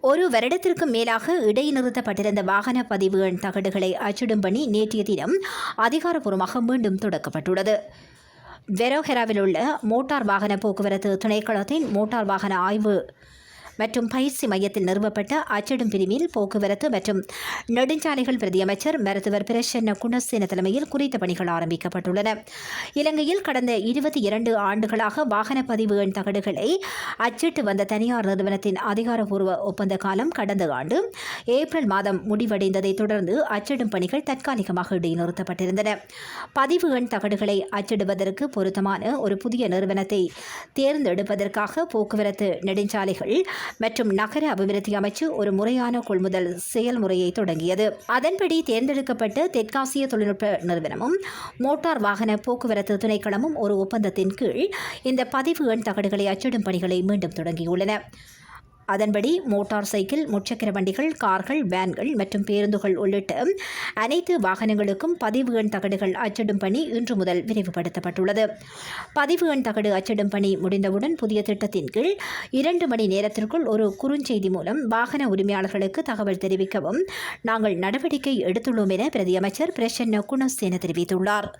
ஒரு வருடத்திற்கும் மேலாக இடைநிறுத்தப்பட்டிருந்த வாகன பதிவு எண் தகடுகளை அச்சிடும் பணி நேற்றைய தினம் அதிகாரப்பூர்வமாக மீண்டும் தொடக்கப்பட்டுள்ளது. வெரோஹெராவில் உள்ள மோட்டார் வாகன போக்குவரத்து திணைக்களத்தின் மோட்டார் வாகன ஆய்வு மற்றும் பயிற்சி மையத்தில் நிறுவப்பட்ட அச்சிடும் பிரிவில் போக்குவரத்து மற்றும் நெடுஞ்சாலைகள் பிரதியமைச்சர் மருத்துவர் பிரசன்ன குணசேன தலைமையில் குறித்த பணிகள் ஆரம்பிக்கப்பட்டுள்ளன. இலங்கையில் கடந்த 22 ஆண்டுகளாக வாகன பதிவு எண் தகடுகளை அச்சிட்டு வந்த தனியார் நிறுவனத்தின் அதிகாரப்பூர்வ ஒப்பந்த காலம் கடந்த ஆண்டு ஏப்ரல் மாதம் முடிவடைந்ததை தொடர்ந்து அச்சிடும் பணிகள் தற்காலிகமாக இடைநிறுத்தப்பட்டிருந்தன. பதிவு எண் தகடுகளை அச்சிடுவதற்கு பொருத்தமான ஒரு புதிய நிறுவனத்தை தேர்ந்தெடுப்பதற்காக போக்குவரத்து நெடுஞ்சாலைகள் மற்றும் நகர அபிவிருத்தி அமைச்சு ஒரு முறையான கொள்முதல் செயல்முறையை தொடங்கியது. அதன்படி தேர்ந்தெடுக்கப்பட்ட தெற்காசிய தொழில்நுட்ப நிறுவனமும் மோட்டார் வாகன போக்குவரத்து திணைக்களமும் ஒரு ஒப்பந்தத்தின் கீழ் இந்த பதிவு எண் தகடுகளை அச்சிடும் பணிகளை மீண்டும் தொடங்கியுள்ளன. அதன்படி மோட்டார் சைக்கிள், முச்சக்கர வண்டிகள், கார்கள், வேன்கள் மற்றும் பேருந்துகள் உள்ளிட்ட அனைத்து வாகனங்களுக்கும் பதிவு எண் தகடுகள் அச்சிடும் பணி இன்று முதல் விரைவுபடுத்தப்பட்டுள்ளது. பதிவு எண் தகடு அச்சிடும் பணி முடிந்தவுடன் புதிய திட்டத்தின் கீழ் 2 மணி நேரத்திற்குள் ஒரு குறுஞ்செய்தி மூலம் வாகன உரிமையாளர்களுக்கு தகவல் தெரிவிக்கவும் நாங்கள் நடவடிக்கை எடுத்துள்ளோம் என பிரதியமைச்சர் பிரசன்ன குணசேன தெரிவித்துள்ளார்.